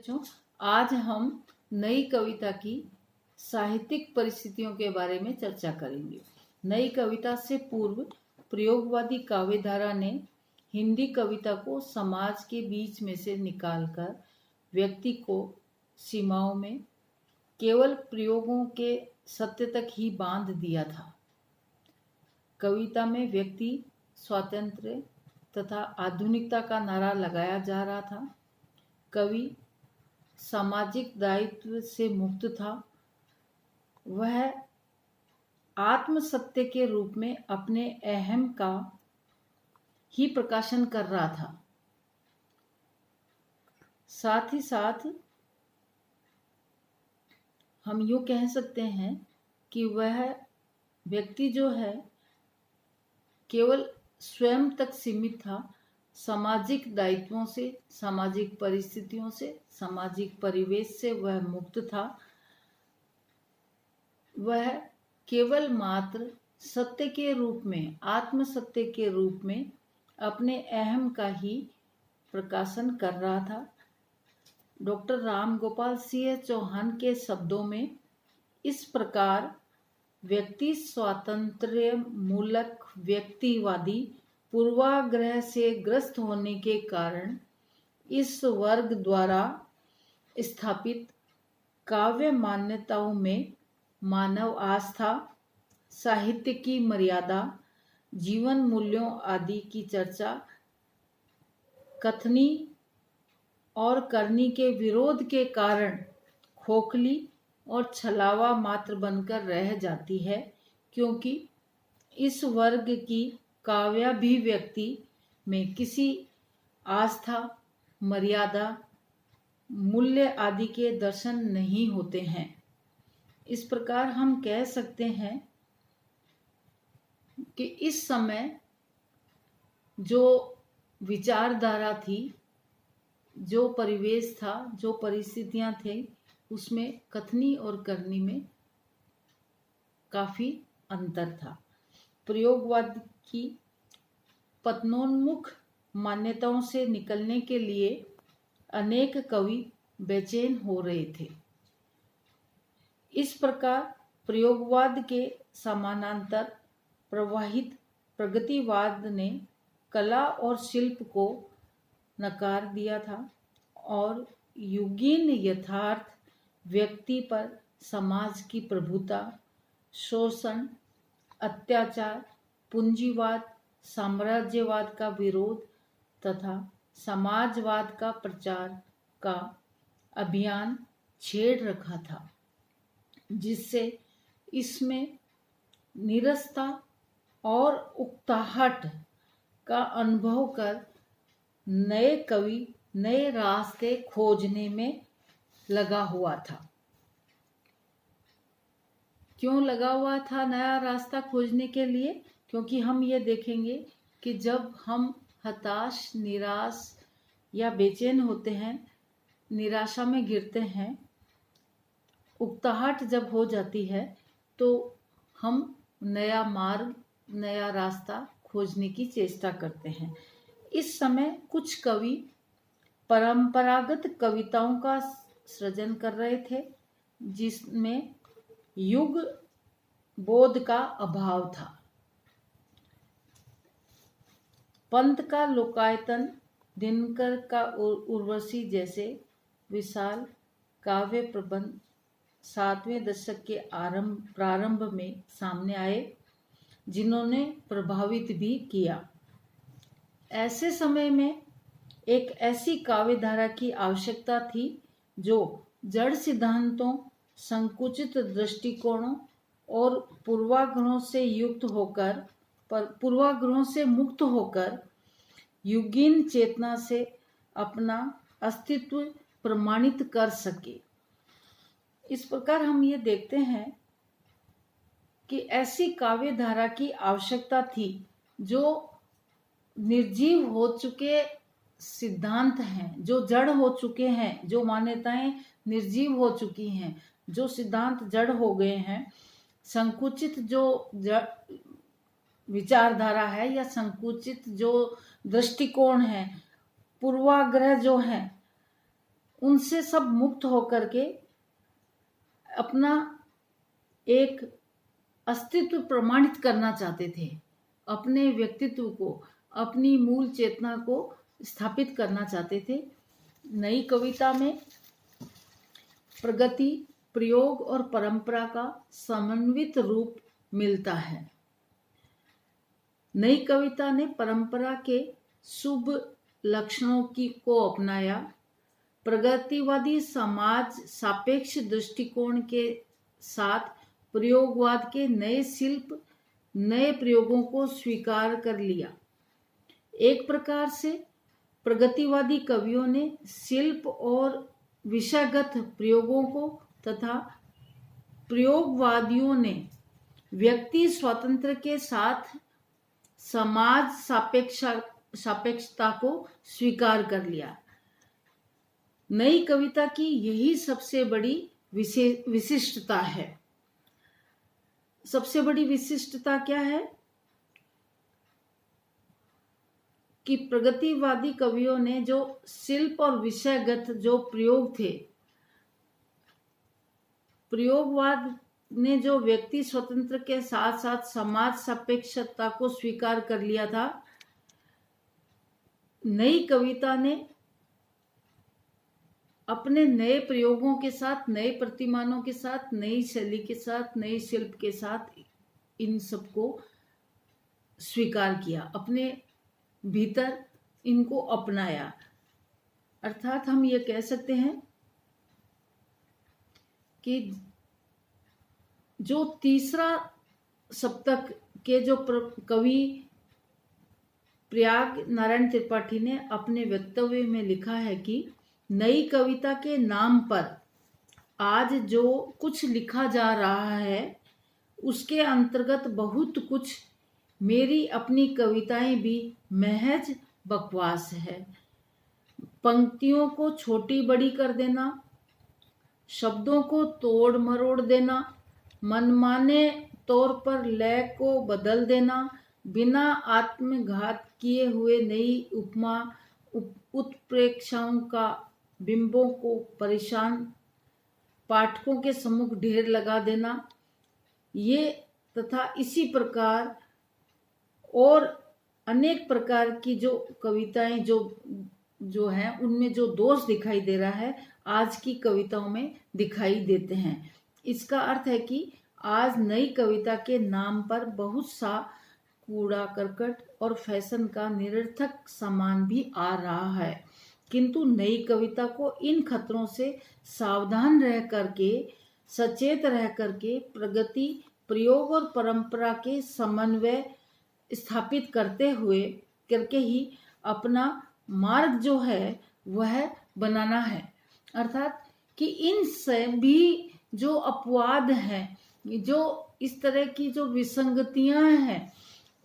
बच्चों, आज हम नई कविता की साहित्यिक परिस्थितियों के बारे में चर्चा करेंगे। नई कविता से पूर्व प्रयोगवादी काव्यधारा ने हिंदी कविता को समाज के बीच में से निकालकर व्यक्ति को सीमाओं में केवल प्रयोगों के सत्य तक ही बांध दिया था। कविता में व्यक्ति स्वातंत्र्य तथा आधुनिकता का नारा लगाया जा रहा था। कवि सामाजिक दायित्व से मुक्त था। वह आत्म सत्य के रूप में अपने अहम का ही प्रकाशन कर रहा था। साथ ही साथ हम यूँ कह सकते हैं कि वह व्यक्ति जो है केवल स्वयं तक सीमित था। सामाजिक दायित्वों से, सामाजिक परिस्थितियों से, सामाजिक परिवेश से वह मुक्त था। वह केवल मात्र सत्य के रूप में, आत्म सत्य के रूप में अपने अहम का ही प्रकाशन कर रहा था। डॉक्टर राम गोपाल सिंह चौहान के शब्दों में इस प्रकार व्यक्ति स्वातंत्र्य मूलक व्यक्तिवादी पूर्वाग्रह से ग्रस्त होने के कारण इस वर्ग द्वारा स्थापित काव्य मान्यताओं में मानव आस्था, साहित्य की मर्यादा, जीवन मूल्यों आदि की चर्चा कथनी और करनी के विरोध के कारण खोखली और छलावा मात्र बनकर रह जाती है, क्योंकि इस वर्ग की काव्याभिव्यक्ति में किसी आस्था, मर्यादा, मूल्य आदि के दर्शन नहीं होते हैं। इस प्रकार हम कह सकते हैं कि इस समय जो विचारधारा थी, जो परिवेश था, जो परिस्थितियां थी, उसमें कथनी और करनी में काफी अंतर था। प्रयोगवाद की पतनोन्मुख मान्यताओं से निकलने के लिए अनेक कवि बेचैन हो रहे थे। इस प्रकार प्रयोगवाद के समानांतर प्रवाहित प्रगतिवाद ने कला और शिल्प को नकार दिया था और युगीन यथार्थ व्यक्ति पर समाज की प्रभुता, शोषण, अत्याचार, पूंजीवाद, साम्राज्यवाद का विरोध तथा समाजवाद का प्रचार का अभियान छेड़ रखा था, जिससे इसमें नीरसता और उकताहट का अनुभव कर नए कवि नए रास्ते खोजने में लगा हुआ था। क्यों लगा हुआ था नया रास्ता खोजने के लिए? क्योंकि हम ये देखेंगे कि जब हम हताश, निराश या बेचैन होते हैं, निराशा में गिरते हैं, उकताहट जब हो जाती है, तो हम नया मार्ग, नया रास्ता खोजने की चेष्टा करते हैं। इस समय कुछ कवि परंपरागत कविताओं का सृजन कर रहे थे, जिसमें युग बोध का अभाव था। पंत का लोकायतन, दिनकर का उर्वशी जैसे विशाल काव्य प्रबंध 7वें दशक के प्रारंभ में सामने आए, जिन्होंने प्रभावित भी किया। ऐसे समय में एक ऐसी काव्यधारा की आवश्यकता थी जो जड़ सिद्धांतों, संकुचित दृष्टिकोणों और पूर्वाग्रहों से मुक्त होकर युगीन चेतना से अपना अस्तित्व प्रमाणित कर सके। इस प्रकार हम ये देखते हैं कि ऐसी काव्यधारा की आवश्यकता थी जो निर्जीव हो चुके सिद्धांत हैं, जो जड़ हो चुके हैं, जो मान्यताएं निर्जीव हो चुकी हैं, जो सिद्धांत जड़ हो गए हैं, संकुचित जो विचारधारा है या संकुचित जो दृष्टिकोण है, पूर्वाग्रह जो है, उनसे सब मुक्त होकर के अपना एक अस्तित्व प्रमाणित करना चाहते थे, अपने व्यक्तित्व को, अपनी मूल चेतना को स्थापित करना चाहते थे। नई कविता में प्रगति, प्रयोग और परंपरा का समन्वित रूप मिलता है। नई कविता ने परंपरा के शुभ लक्षणों को अपनाया, प्रगतिवादी समाज सापेक्ष दृष्टिकोण के साथ प्रयोगवाद के नए शिल्प, नए प्रयोगों को स्वीकार कर लिया। एक प्रकार से प्रगतिवादी कवियों ने शिल्प और विषयगत प्रयोगों को तथा प्रयोगवादियों ने व्यक्ति स्वातंत्र्य के साथ समाज सापेक्षता को स्वीकार कर लिया। नई कविता की यही सबसे बड़ी विशिष्टता है। सबसे बड़ी विशिष्टता क्या है कि प्रगतिवादी कवियों ने जो शिल्प और विषयगत जो प्रयोग थे, प्रयोगवाद ने जो व्यक्ति स्वतंत्र के साथ साथ समाज सापेक्षता को स्वीकार कर लिया था, नई कविता ने अपने नए प्रयोगों के साथ, नए प्रतिमानों के साथ, नई शैली के साथ, नए शिल्प के साथ इन सबको स्वीकार किया, अपने भीतर इनको अपनाया। अर्थात हम ये कह सकते हैं कि जो तीसरा सप्तक के जो कवि प्रयाग नारायण त्रिपाठी ने अपने वक्तव्य में लिखा है कि नई कविता के नाम पर आज जो कुछ लिखा जा रहा है उसके अंतर्गत बहुत कुछ मेरी अपनी कविताएं भी महज बकवास है। पंक्तियों को छोटी बड़ी कर देना, शब्दों को तोड़ मरोड़ देना, मनमाने तौर पर लय को बदल देना, बिना आत्मघात किए हुए नई उपमा उत्प्रेक्षाओं का बिंबों को परेशान पाठकों के सम्मुख ढेर लगा देना, ये तथा इसी प्रकार और अनेक प्रकार की जो कविताएं जो हैं उनमें जो दोष दिखाई दे रहा है आज की कविताओं में दिखाई देते हैं। इसका अर्थ है कि आज नई कविता के नाम पर बहुत सा कूड़ा करकट और फैशन का निरर्थक सामान भी आ रहा है, किंतु नई कविता को इन खतरों से सावधान रह करके, सचेत रह करके प्रगति, प्रयोग और परंपरा के समन्वय स्थापित करके ही अपना मार्ग जो है वह बनाना है। अर्थात कि इन सभी जो अपवाद हैं, जो इस तरह की जो विसंगतियां हैं,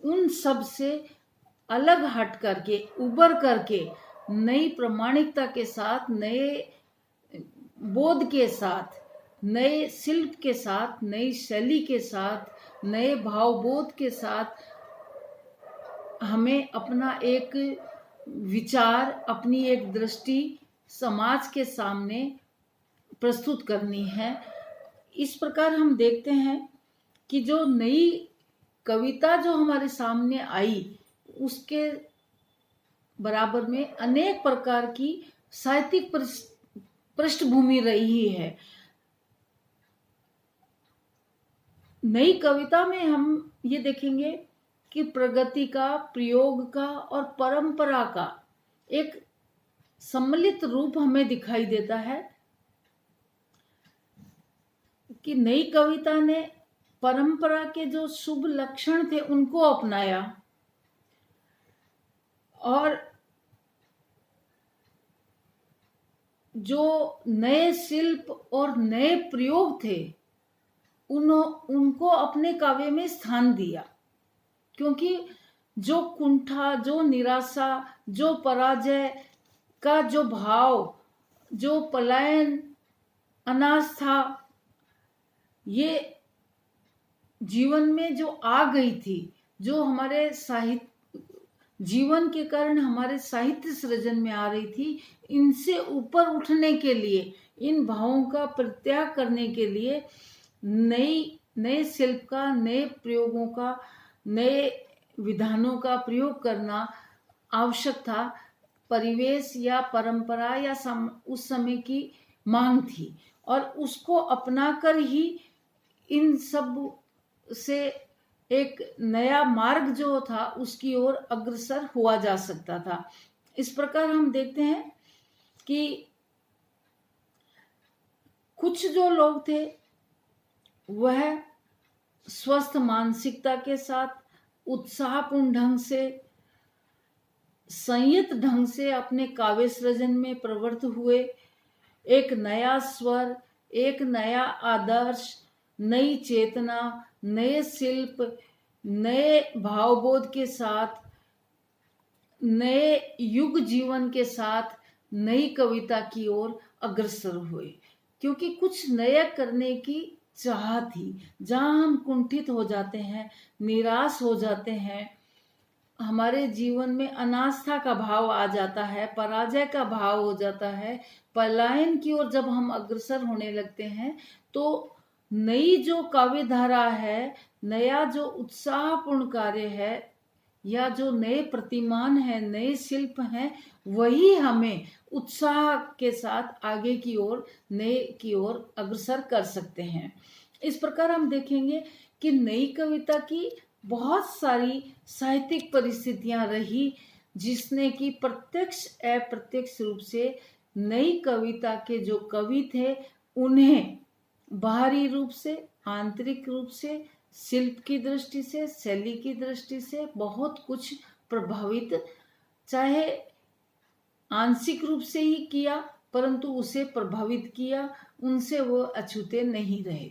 उन सब से अलग हट करके, उबर करके, नई प्रामाणिकता के साथ, नए बोध के साथ, नए शिल्प के साथ, नई शैली के साथ, नए भावबोध के साथ हमें अपना एक विचार, अपनी एक दृष्टि समाज के सामने प्रस्तुत करनी है। इस प्रकार हम देखते हैं कि जो नई कविता जो हमारे सामने आई उसके बराबर में अनेक प्रकार की साहित्यिक पृष्ठभूमि रही है। नई कविता में हम ये देखेंगे कि प्रगति का, प्रयोग का और परंपरा का एक सम्मिलित रूप हमें दिखाई देता है कि नई कविता ने परंपरा के जो शुभ लक्षण थे उनको अपनाया और जो नए शिल्प और नए प्रयोग थे उनको अपने काव्य में स्थान दिया, क्योंकि जो कुंठा, जो निराशा, जो पराजय का जो भाव, जो पलायन, अनास्था, ये जीवन में जो आ गई थी, जो हमारे जीवन के कारण हमारे साहित्य सृजन में आ रही थी, इनसे ऊपर उठने के लिए, इन भावों का परित्याग करने के लिए नए शिल्प का, नए प्रयोगों का, नए विधानों का प्रयोग करना आवश्यक था। परिवेश या परंपरा या उस समय की मांग थी, और उसको अपनाकर ही इन सब से एक नया मार्ग जो था उसकी ओर अग्रसर हुआ जा सकता था। इस प्रकार हम देखते हैं कि कुछ जो लोग थे वह स्वस्थ मानसिकता के साथ उत्साहपूर्ण ढंग से, संयत ढंग से अपने काव्य सृजन में प्रवृत्त हुए। एक नया स्वर, एक नया आदर्श, नई चेतना, नए शिल्प, नए भावबोध के साथ, नए युग जीवन के साथ नई कविता की ओर अग्रसर हुए, क्योंकि कुछ नया करने की चाह थी। जहां हम कुंठित हो जाते हैं, निराश हो जाते हैं, हमारे जीवन में अनास्था का भाव आ जाता है, पराजय का भाव हो जाता है, पलायन की ओर जब हम अग्रसर होने लगते हैं, तो नई जो काव्य धारा है, नया जो उत्साहपूर्ण कार्य है, या जो नए प्रतिमान है, नए शिल्प हैं, वही हमें उत्साह के साथ आगे की ओर, नए की ओर अग्रसर कर सकते हैं। इस प्रकार हम देखेंगे कि नई कविता की बहुत सारी साहित्यिक परिस्थितियां रही, जिसने कि प्रत्यक्ष अप्रत्यक्ष रूप से नई कविता के जो कवि थे उन्हें बाहरी रूप से, आंतरिक रूप से, शिल्प की दृष्टि से, शैली की दृष्टि से बहुत कुछ प्रभावित, चाहे आंशिक रूप से ही किया, परंतु उसे प्रभावित किया, उनसे वो अछूते नहीं रहे।